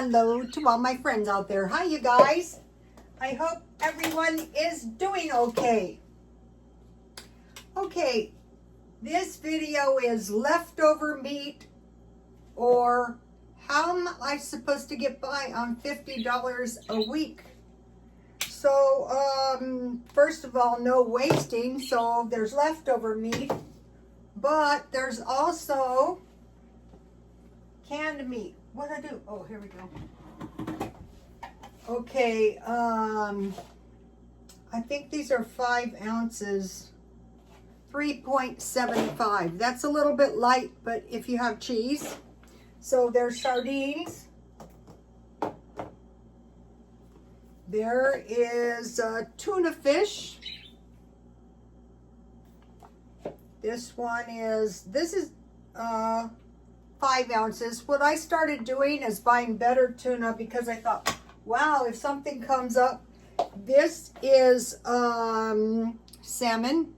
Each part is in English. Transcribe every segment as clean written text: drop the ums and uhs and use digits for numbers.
Hello to all my friends out there. Hi, you guys. I hope everyone is doing okay. Okay, this video is leftover meat, or how am I supposed to get by on $50 a week? So, first of all, no wasting, so there's leftover meat, but there's also canned meat. What did I do? Oh, here we go. Okay, I think these are 5 ounces, 3.75. That's a little bit light, but if you have cheese. So there's sardines. There is tuna fish. This is 5 ounces. What I started doing is buying better tuna because I thought, wow, if something comes up. This is salmon.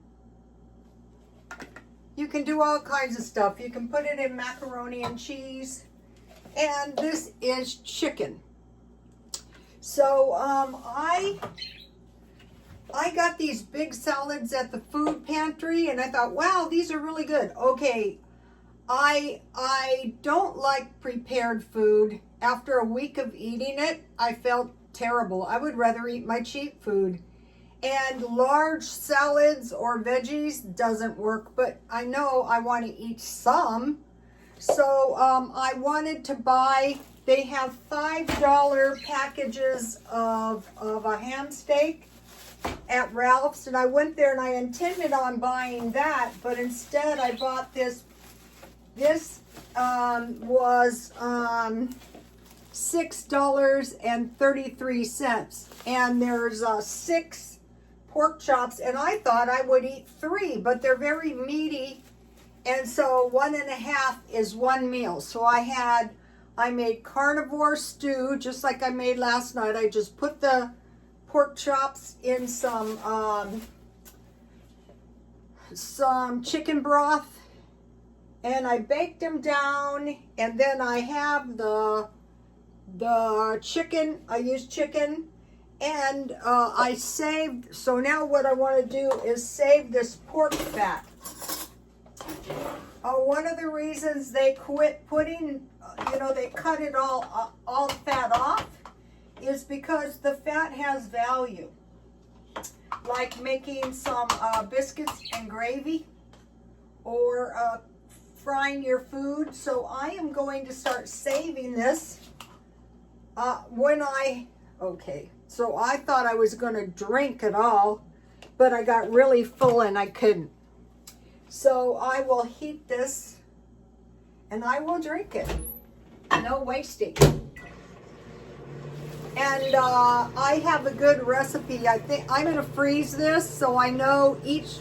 You can do all kinds of stuff. You can put it in macaroni and cheese. And this is chicken. So I got these big salads at the food pantry, and I thought, wow, these are really good. Okay, I don't like prepared food. After a week of eating it, I felt terrible. I would rather eat my cheap food. And large salads or veggies doesn't work, but I know I want to eat some. So I wanted to buy, they have $5 packages of a ham steak at Ralph's, and I went there and I intended on buying that, but instead I bought this. This was $6.33, and there's 6 pork chops, and I thought I would eat 3, but they're very meaty, and so 1.5 is one meal. So I made carnivore stew just like I made last night. I just put the pork chops in some chicken broth, and I baked them down, and then I have the chicken. I used chicken, and I saved. So now what I want to do is save this pork fat. One of the reasons they quit putting, they cut it all fat off, is because the fat has value. Like making some biscuits and gravy, or frying your food. So I am going to start saving this so I thought I was going to drink it all, but I got really full and I couldn't. So I will heat this and I will drink it. No wasting. And I have a good recipe. I think I'm going to freeze this so I know each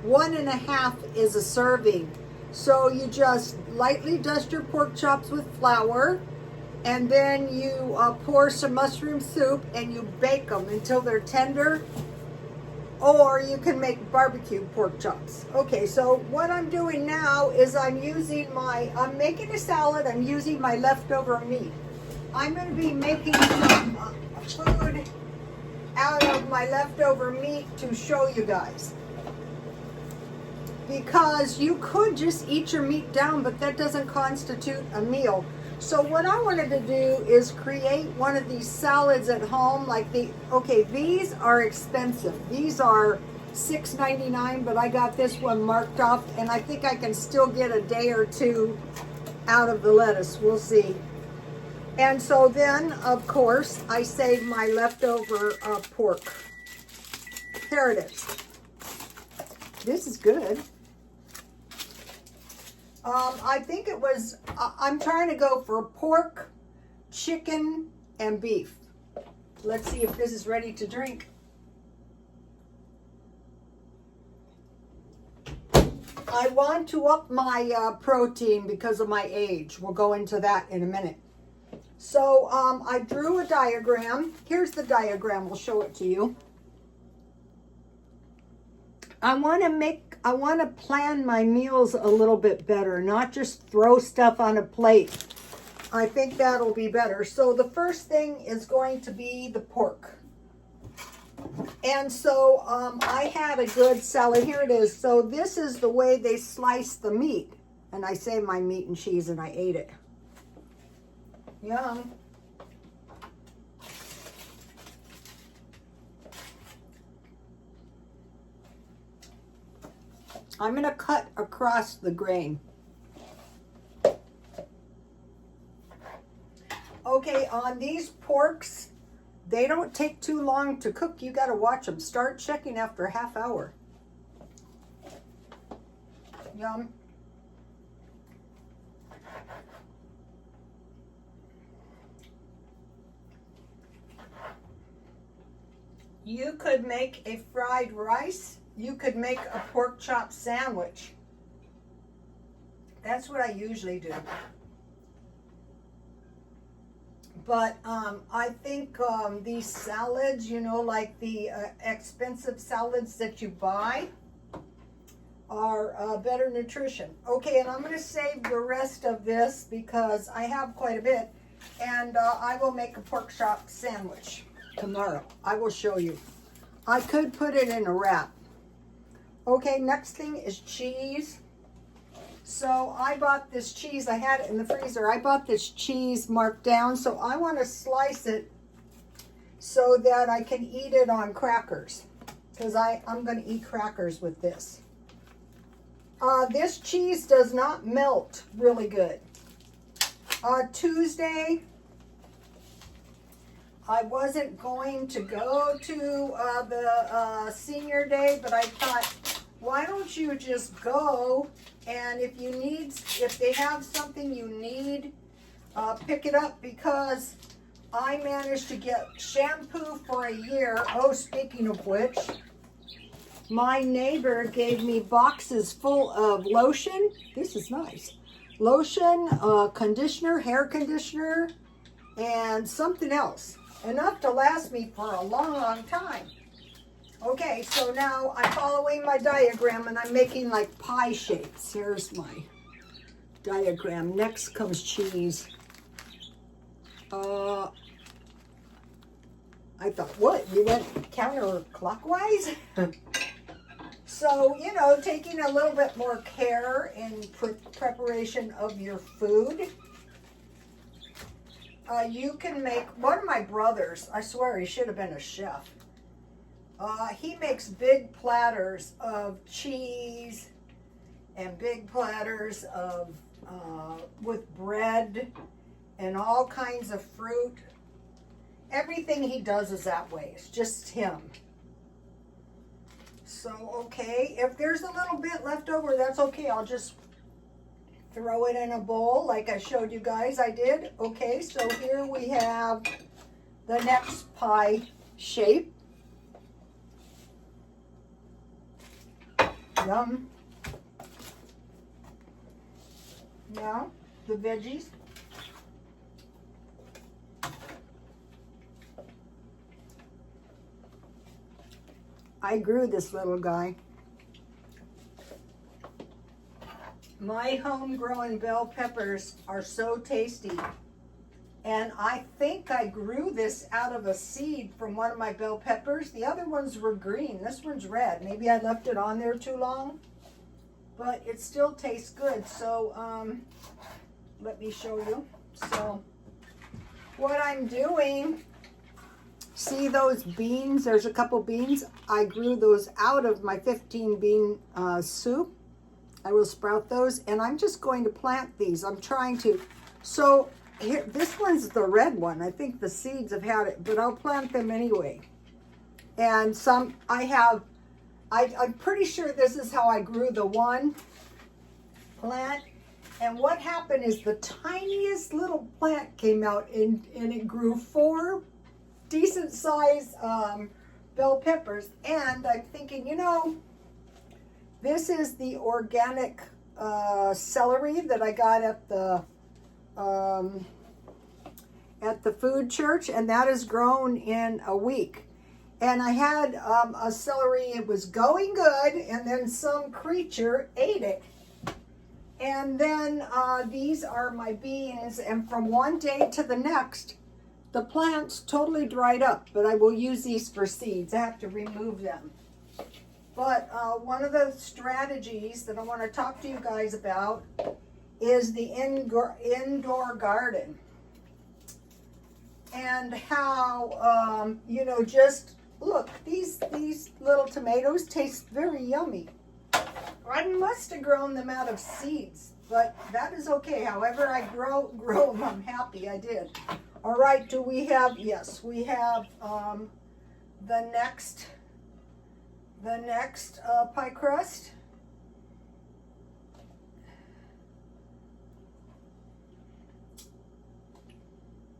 1.5 is a serving. So you just lightly dust your pork chops with flour, and then you pour some mushroom soup and you bake them until they're tender, or you can make barbecue pork chops. Okay, so what I'm doing now is I'm making a salad. I'm using my leftover meat. I'm going to be making some food out of my leftover meat to show you guys. Because you could just eat your meat down, but that doesn't constitute a meal. So what I wanted to do is create one of these salads at home. These are expensive. These are $6.99, but I got this one marked off, and I think I can still get a day or 2 out of the lettuce. We'll see. And so then, of course, I saved my leftover pork. There it is. This is good. I think it was, I'm trying to go for pork, chicken, and beef. Let's see if this is ready to drink. I want to up my protein because of my age. We'll go into that in a minute. So I drew a diagram. Here's the diagram. We'll show it to you. I want to plan my meals a little bit better, not just throw stuff on a plate. I think that'll be better. So the first thing is going to be the pork. And so I had a good salad. Here it is. So this is the way they slice the meat. And I say my meat and cheese and I ate it. Yum. I'm going to cut across the grain. Okay, on these porks, they don't take too long to cook. You got to watch them. Start checking after a half hour. Yum. You could make a fried rice. You could make a pork chop sandwich. That's what I usually do. But I think these salads, you know, like the expensive salads that you buy, are better nutrition. Okay, and I'm going to save the rest of this because I have quite a bit. And I will make a pork chop sandwich tomorrow. I will show you. I could put it in a wrap. Okay, next thing is cheese. So I bought this cheese. I had it in the freezer. I bought this cheese Markdowns. So I want to slice it so that I can eat it on crackers. Because I'm going to eat crackers with this. This cheese does not melt really good. Tuesday, I wasn't going to go to the senior day, but I thought, why don't you just go, and if they have something you need, pick it up, because I managed to get shampoo for a year. Oh, speaking of which, my neighbor gave me boxes full of lotion. This is nice. Lotion, conditioner, hair conditioner, and something else. Enough to last me for a long, long time. Okay, so now I'm following my diagram and I'm making like pie shapes. Here's my diagram. Next comes cheese. I thought, what? You went counterclockwise? So, you know, taking a little bit more care in preparation of your food. You can make, one of my brothers, I swear he should have been a chef. He makes big platters of cheese and big platters of with bread and all kinds of fruit. Everything he does is that way. It's just him. So, okay, if there's a little bit left over, that's okay. I'll just throw it in a bowl like I showed you guys I did. Okay, so here we have the next pie shape. Yum. Now, the veggies. I grew this little guy. My homegrown bell peppers are so tasty. And I think I grew this out of a seed from one of my bell peppers. The other ones were green. This one's red. Maybe I left it on there too long. But it still tastes good. So let me show you. So what I'm doing, see those beans? There's a couple beans. I grew those out of my 15 bean soup. I will sprout those, and I'm just going to plant these. I'm trying to. So here, this one's the red one. I think the seeds have had it, but I'll plant them anyway. And some I'm pretty sure this is how I grew the one plant. And what happened is the tiniest little plant came out, and it grew 4 decent sized bell peppers. And I'm thinking, you know, this is the organic celery that I got at the food church, and that is grown in a week. And I had a celery, it was going good, and then some creature ate it. And then these are my beans, and from one day to the next, the plants totally dried up, but I will use these for seeds. I have to remove them. But one of the strategies that I want to talk to you guys about is the indoor garden. And how, you know, just look, these little tomatoes taste very yummy. I must have grown them out of seeds, but that is okay. However I grow them, I'm happy I did. All right, do we have, yes, we have the next pie crust.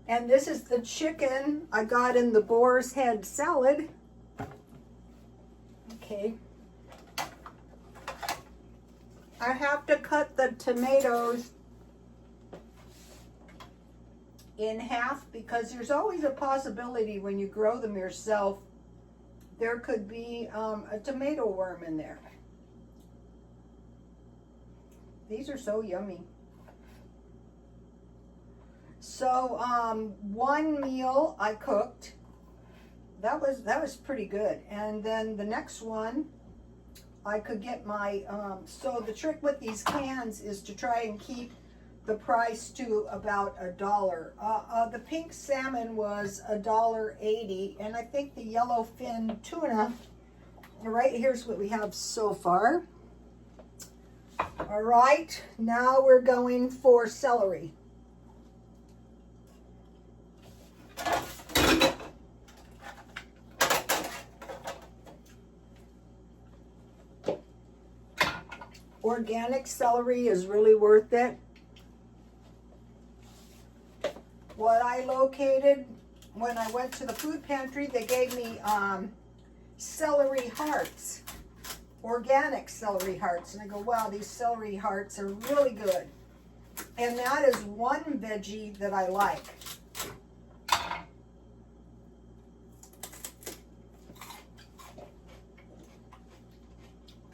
And this is the chicken I got in the boar's head salad. Okay. I have to cut the tomatoes in half because there's always a possibility when you grow them yourself, there could be a tomato worm in there. These are so yummy. So one meal I cooked, that was pretty good. And then the next one, I could get my, so the trick with these cans is to try and keep the price to about $1. The pink salmon was $1.80, and I think the yellowfin tuna, right here's what we have so far. All right, now we're going for celery. Organic celery is really worth it. What I located when I went to the food pantry, they gave me celery hearts, organic celery hearts. And I go, wow, these celery hearts are really good. And that is one veggie that I like.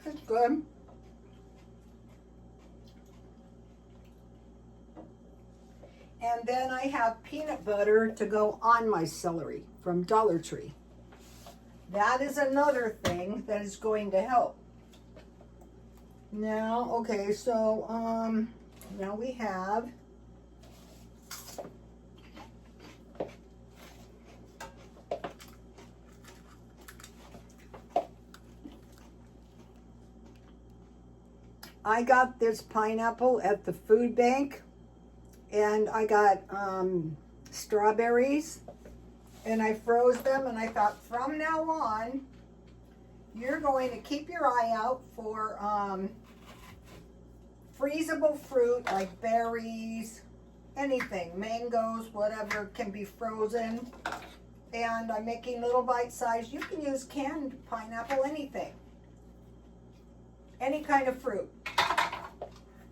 It's good. And then I have peanut butter to go on my celery from Dollar Tree. That is another thing that is going to help. Now, okay, so now we have I got this pineapple at the food bank. And I got strawberries, and I froze them, and I thought from now on, you're going to keep your eye out for freezable fruit like berries, anything, mangoes, whatever can be frozen. And I'm making little bite size. You can use canned pineapple, anything, any kind of fruit.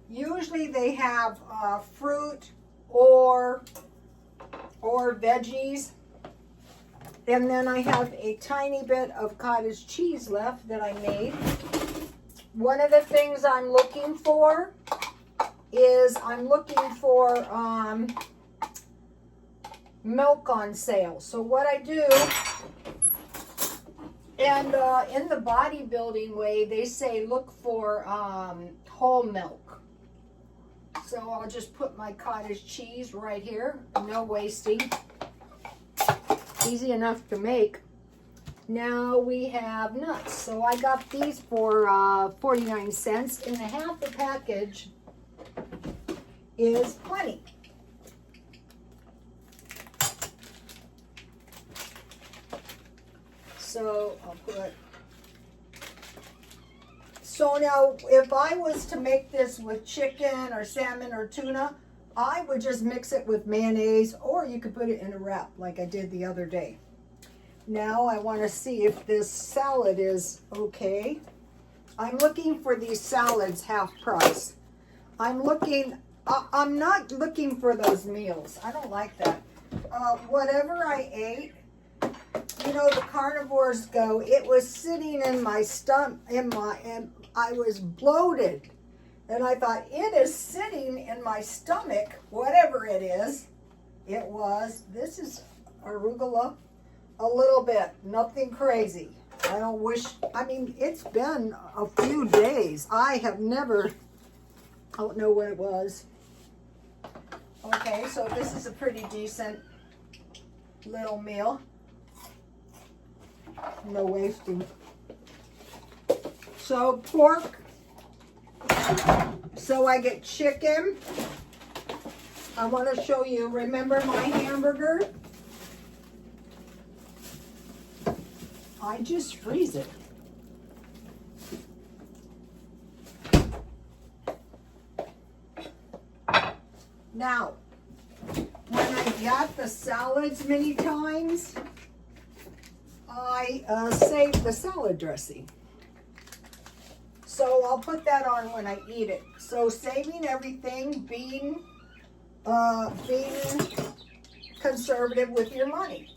Usually they have fruit or veggies. And then I have a tiny bit of cottage cheese left that I made. One of the things I'm looking for is milk on sale. So what I do, and in the bodybuilding way, they say look for whole milk. So I'll just put my cottage cheese right here, no wasting. Easy enough to make. Now we have nuts. So I got these for 49 cents, and a half a package is plenty. So I'll put. So now, if I was to make this with chicken or salmon or tuna, I would just mix it with mayonnaise, or you could put it in a wrap like I did the other day. Now I want to see if this salad is okay. I'm looking for these salads half price. I'm not looking for those meals. I don't like that. Whatever I ate, you know, the carnivores go, it was sitting in my stomach, and I was bloated. And I thought, it is sitting in my stomach, whatever it is. It was, this is arugula, a little bit, nothing crazy. I don't wish, I mean, it's been a few days. I have never, I don't know what it was. Okay, so this is a pretty decent little meal. No wasting. So pork. So I get chicken. I want to show you, remember my hamburger? I just freeze it. Now, when I got the salads many times, I save the salad dressing. So I'll put that on when I eat it. So saving everything, being conservative with your money.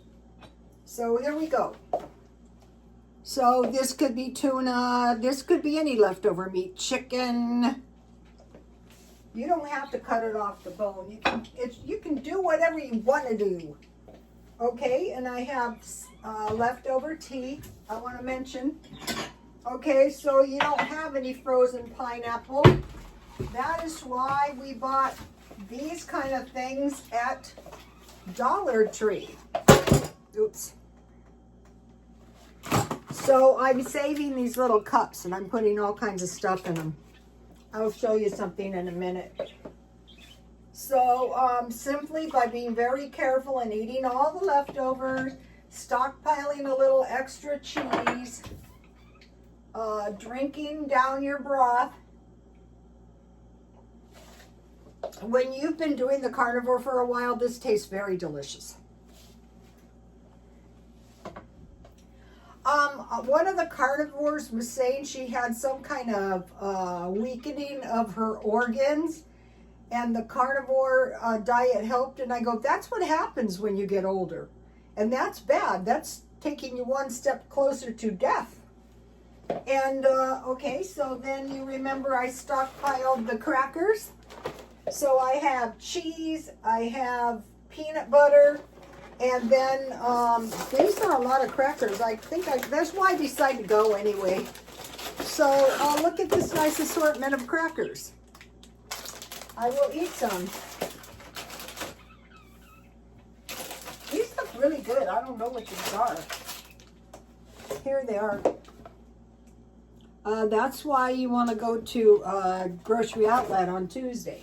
So here we go. So this could be tuna, this could be any leftover meat, chicken. You don't have to cut it off the bone. You can do whatever you want to do. Okay, and I have leftover tea, I want to mention. Okay, so you don't have any frozen pineapple. That is why we bought these kind of things at Dollar Tree. Oops. So I'm saving these little cups and I'm putting all kinds of stuff in them. I'll show you something in a minute. So simply by being very careful and eating all the leftovers, stockpiling a little extra cheese, drinking down your broth. When you've been doing the carnivore for a while, this tastes very delicious. One of the carnivores was saying she had some kind of weakening of her organs, and the carnivore diet helped. And I go, that's what happens when you get older. And that's bad. That's taking you one step closer to death. And, okay, so then you remember I stockpiled the crackers. So I have cheese, I have peanut butter, and then these are a lot of crackers. I think that's why I decided to go anyway. So look at this nice assortment of crackers. I will eat some. These look really good. I don't know what these are. Here they are. That's why you want to go to Grocery Outlet on Tuesday.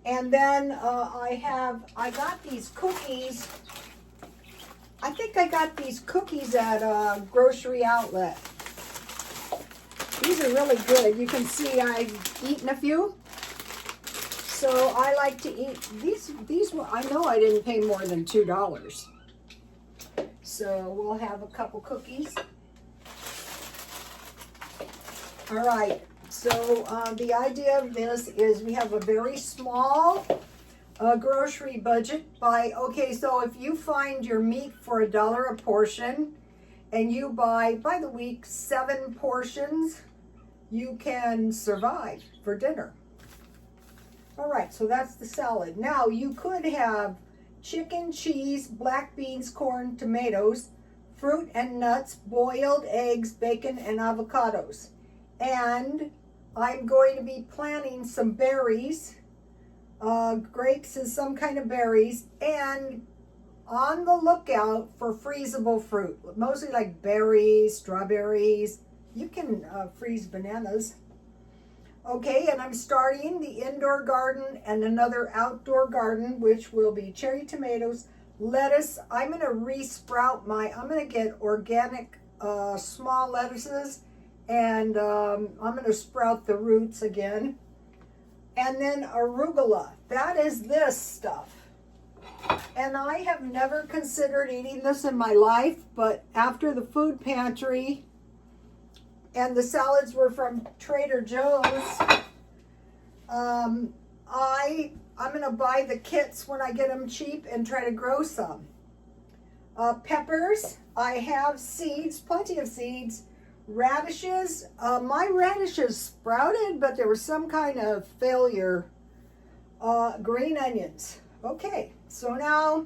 And then I got these cookies. I think I got these cookies at Grocery Outlet. These are really good. You can see I've eaten a few. So I like to eat these. I know I didn't pay more than $2. So we'll have a couple cookies. All right. So the idea of this is we have a very small grocery budget. So if you find your meat for $1 a portion and you buy, by the week, 7 portions, you can survive for dinner. All right, so that's the salad. Now you could have chicken, cheese, black beans, corn, tomatoes, fruit and nuts, boiled eggs, bacon, and avocados. And I'm going to be planting some berries, grapes and some kind of berries, and on the lookout for freezable fruit, mostly like berries, strawberries. You can freeze bananas. Okay, and I'm starting the indoor garden and another outdoor garden, which will be cherry tomatoes, lettuce. I'm going to re-sprout I'm going to get organic small lettuces, and I'm going to sprout the roots again. And then arugula, that is this stuff. And I have never considered eating this in my life, but after the food pantry and the salads were from Trader Joe's, I'm going to buy the kits when I get them cheap and try to grow some. Peppers, I have seeds, plenty of seeds, radishes. My radishes sprouted, but there was some kind of failure. Green onions. Okay, so now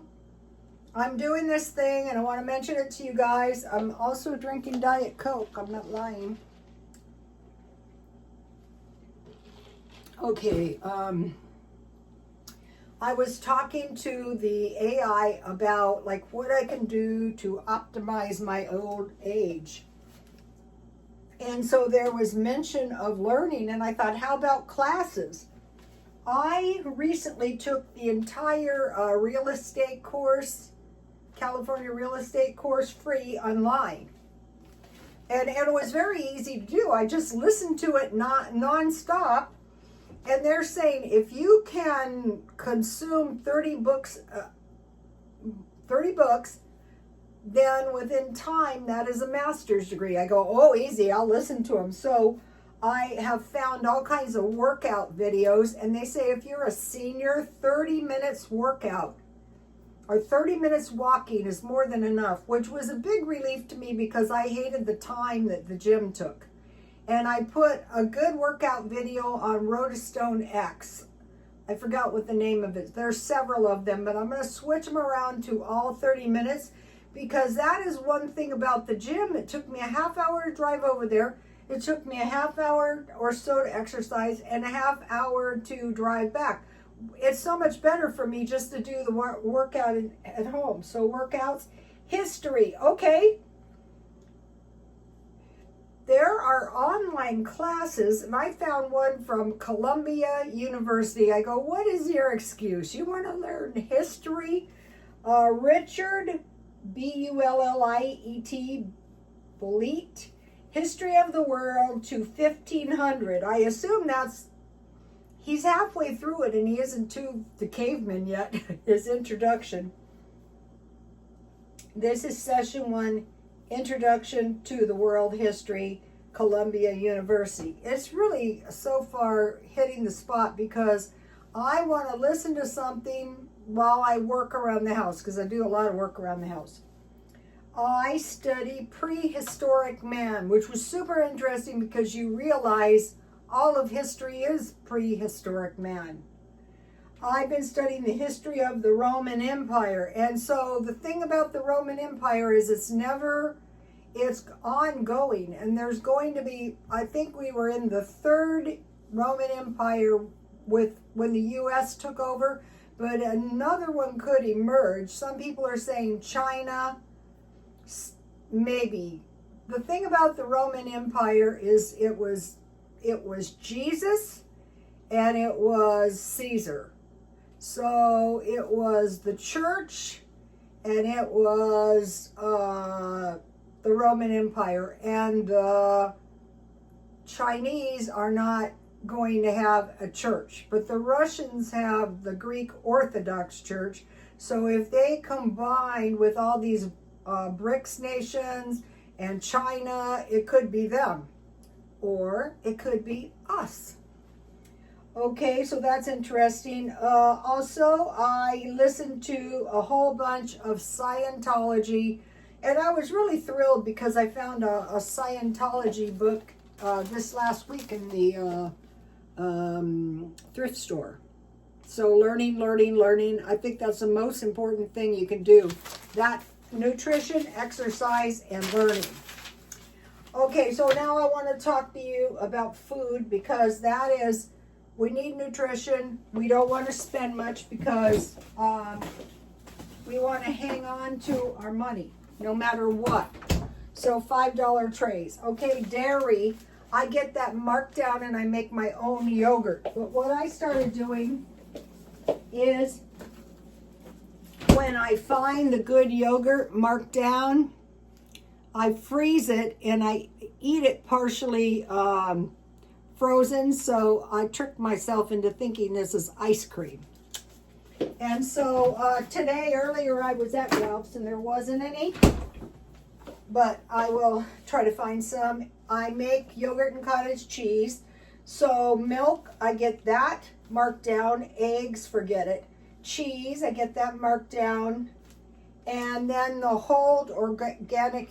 I'm doing this thing and I want to mention it to you guys. I'm also drinking Diet Coke. I'm not lying. Okay, I was talking to the AI about like what I can do to optimize my old age. And so there was mention of learning, and I thought, how about classes? I recently took the entire real estate course, California real estate course, free online. And it was very easy to do. I just listened to it non-stop. And they're saying if you can consume 30 books, then within time, that is a master's degree. I go, oh, easy, I'll listen to them. So I have found all kinds of workout videos, and they say if you're a senior, 30 minutes workout or 30 minutes walking is more than enough, which was a big relief to me because I hated the time that the gym took. And I put a good workout video on Rotostone X. I forgot what the name of it is. There's several of them, but I'm going to switch them around to all 30 minutes because that is one thing about the gym. It took me a half hour to drive over there. It took me a half hour or so to exercise and a half hour to drive back. It's so much better for me just to do the workout at home. So workouts, history, okay. There are online classes, and I found one from Columbia University. I go, what is your excuse? You want to learn history? Richard, Bulliet, Bulliet, History of the World to 1500. I assume he's halfway through it, and he isn't to the caveman yet, his introduction. This is session 1. Introduction to the World History, Columbia University. It's really so far hitting the spot because I want to listen to something while I work around the house because I do a lot of work around the house. I study prehistoric man, which was super interesting because you realize all of history is prehistoric man. I've been studying the history of the Roman Empire. And so the thing about the Roman Empire is it's ongoing. And there's going to be, I think we were in the 3rd Roman Empire when the U.S. took over, but another one could emerge. Some people are saying China, maybe. The thing about the Roman Empire is it was Jesus and it was Caesar. So it was the church and it was the Roman Empire. And the Chinese are not going to have a church, but the Russians have the Greek Orthodox Church. So if they combine with all these BRICS nations and China, it could be them, or it could be us. Okay, so that's interesting. Also, I listened to a whole bunch of Scientology, and I was really thrilled because I found a Scientology book this last week in the thrift store. So learning. I think that's the most important thing you can do. That nutrition, exercise, and learning. Okay, so now I want to talk to you about food because that is, we need nutrition. We don't want to spend much because we want to hang on to our money no matter what. So $5 trays. Okay, dairy. I get that Markdown and I make my own yogurt. But what I started doing is when I find the good yogurt Markdown, I freeze it and I eat it partially frozen. So I tricked myself into thinking this is ice cream. And so earlier I was at Ralph's and there wasn't any. But I will try to find some. I make yogurt and cottage cheese. So milk, I get that marked down. Eggs, forget it. Cheese, I get that marked down. And then the whole organic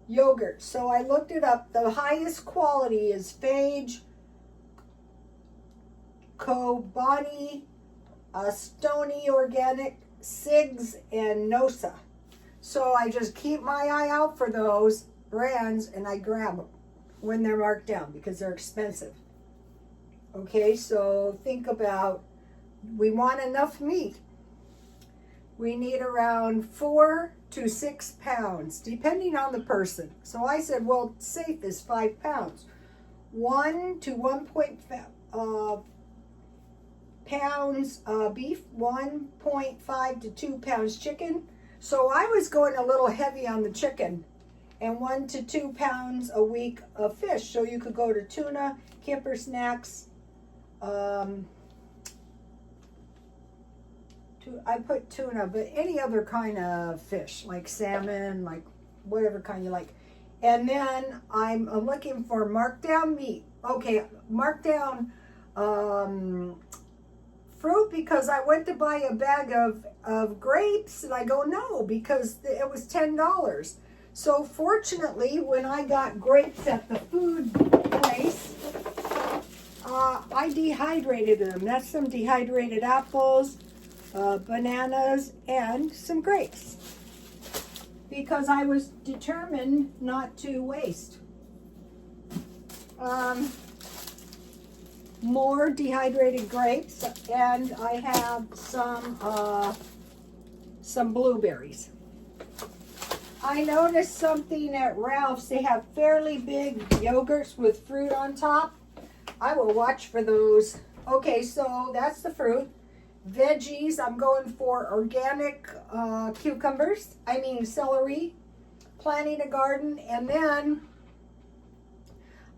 yogurt. So I looked it up. The highest quality is Phage, Kobani, Stony Organic, Sigs, and Nosa. So I just keep my eye out for those brands and I grab them when they're marked down because they're expensive. Okay, so think about, we want enough meat. We need around 4 to 6 pounds, depending on the person. So I said, well, safe is 5 pounds. 1 to 1.5 pounds beef, 1.5 to 2 pounds chicken. So I was going a little heavy on the chicken, and 1 to 2 pounds a week of fish. So you could go to tuna, Kipper snacks. I put tuna, but any other kind of fish, like salmon, like whatever kind you like. And then I'm looking for markdown meat. Okay, markdown fruit, because I went to buy a bag of grapes and I go, no, because it was $10. So fortunately, when I got grapes at the food place, I dehydrated them. That's some dehydrated apples, bananas, and some grapes, because I was determined not to waste. More dehydrated grapes, and I have some blueberries. I noticed something at Ralph's. They have fairly big yogurts with fruit on top. I will watch for those. Okay, so that's the fruit. Veggies, I'm going for organic celery, planting a garden, and then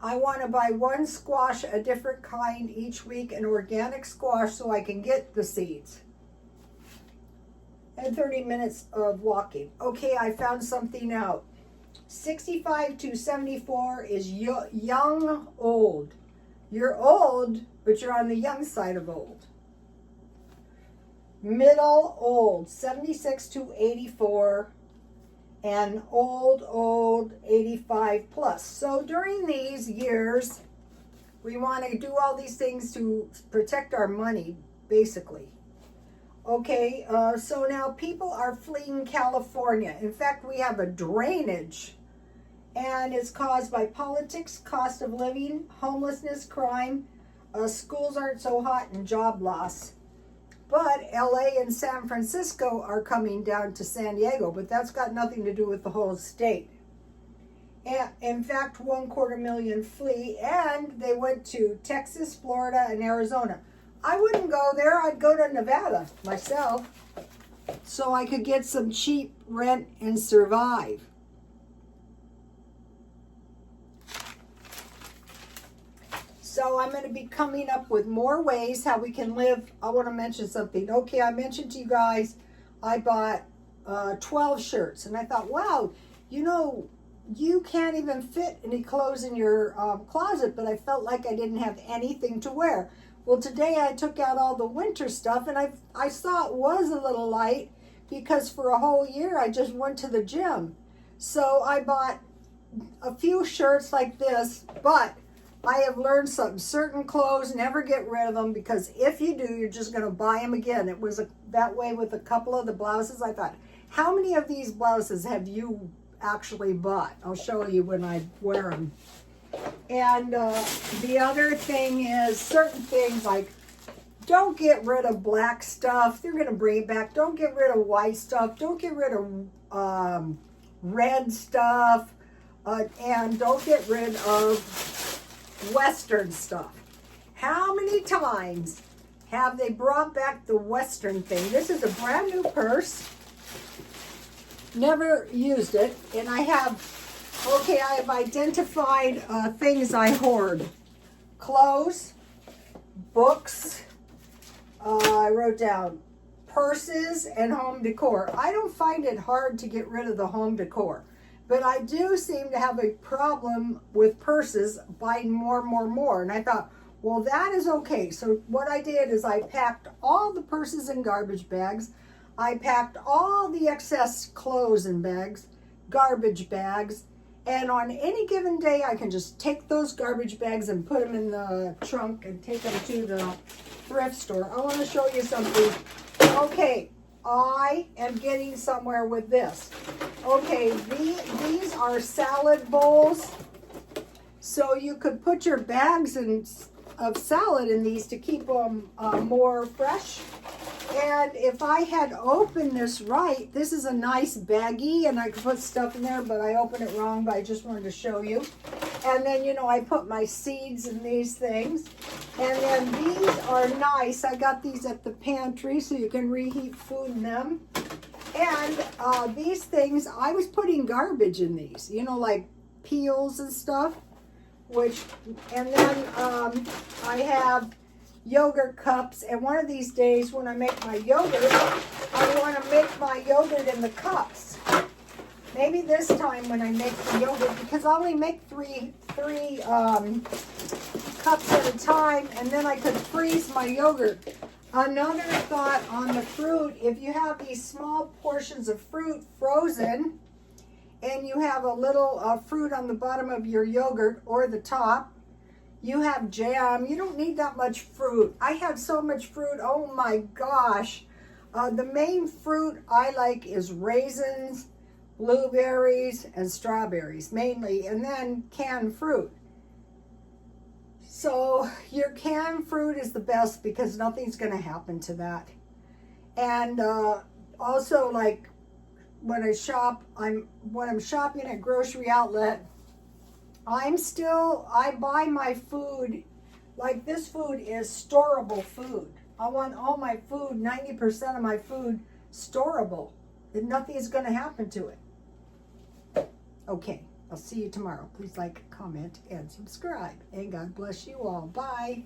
I want to buy one squash, a different kind each week, an organic squash, so I can get the seeds. And 30 minutes of walking. Okay, I found something out. 65 to 74 is young old. You're old, but you're on the young side of old. Middle old, 76 to 84. And old, 85 plus. So during these years, we want to do all these things to protect our money, basically. Okay, so now people are fleeing California. In fact, we have a drainage, and it's caused by politics, cost of living, homelessness, crime, schools aren't so hot, and job loss. But LA and San Francisco are coming down to San Diego, but that's got nothing to do with the whole state. And in fact, 250,000 flee, and they went to Texas, Florida, and Arizona. I wouldn't go there. I'd go to Nevada myself, so I could get some cheap rent and survive. So I'm going to be coming up with more ways how we can live. I want to mention something. Okay, I mentioned to you guys, I bought 12 shirts. And I thought, wow, you can't even fit any clothes in your closet. But I felt like I didn't have anything to wear. Well, today I took out all the winter stuff. And I saw it was a little light, because for a whole year I just went to the gym. So I bought a few shirts like this, but I have learned something. Certain clothes, never get rid of them, because if you do, you're just going to buy them again. It was that way with a couple of the blouses. I thought, how many of these blouses have you actually bought? I'll show you when I wear them. And the other thing is, certain things like, don't get rid of black stuff. They're going to bring it back. Don't get rid of white stuff. Don't get rid of red stuff. And don't get rid of Western stuff. How many times have they brought back the Western thing? This is a brand new purse. Never used it. And I have identified things I hoard. Clothes, books, I wrote down purses, and home decor. I don't find it hard to get rid of the home decor. But I do seem to have a problem with purses, buying more. And I thought, well, that is okay. So what I did is I packed all the purses in garbage bags. I packed all the excess clothes in garbage bags. And on any given day, I can just take those garbage bags and put them in the trunk and take them to the thrift store. I want to show you something. Okay, I am getting somewhere with this. Okay, these are salad bowls. So you could put your bags of salad in these to keep them more fresh. And if I had opened this right, this is a nice baggie, and I could put stuff in there, but I opened it wrong, but I just wanted to show you. And then, you know, I put my seeds in these things. And then these are nice. I got these at the Pantry, so you can reheat food in them. And these things, I was putting garbage in these, you know, like peels and stuff. And then I have yogurt cups, and one of these days when I make my yogurt, I want to make my yogurt in the cups. Maybe this time when I make the yogurt, because I only make three cups at a time, and then I could freeze my yogurt. Another thought on the fruit, if you have these small portions of fruit frozen, and you have a little fruit on the bottom of your yogurt or the top, you have jam, you don't need that much fruit. I have so much fruit, oh my gosh. The main fruit I like is raisins, blueberries, and strawberries mainly, and then canned fruit. So your canned fruit is the best because nothing's gonna happen to that. And also, like, when I'm shopping at Grocery Outlet, I buy my food, like this food is storable food. I want all my food, 90% of my food, storable. And nothing is going to happen to it. Okay, I'll see you tomorrow. Please like, comment, and subscribe. And God bless you all. Bye.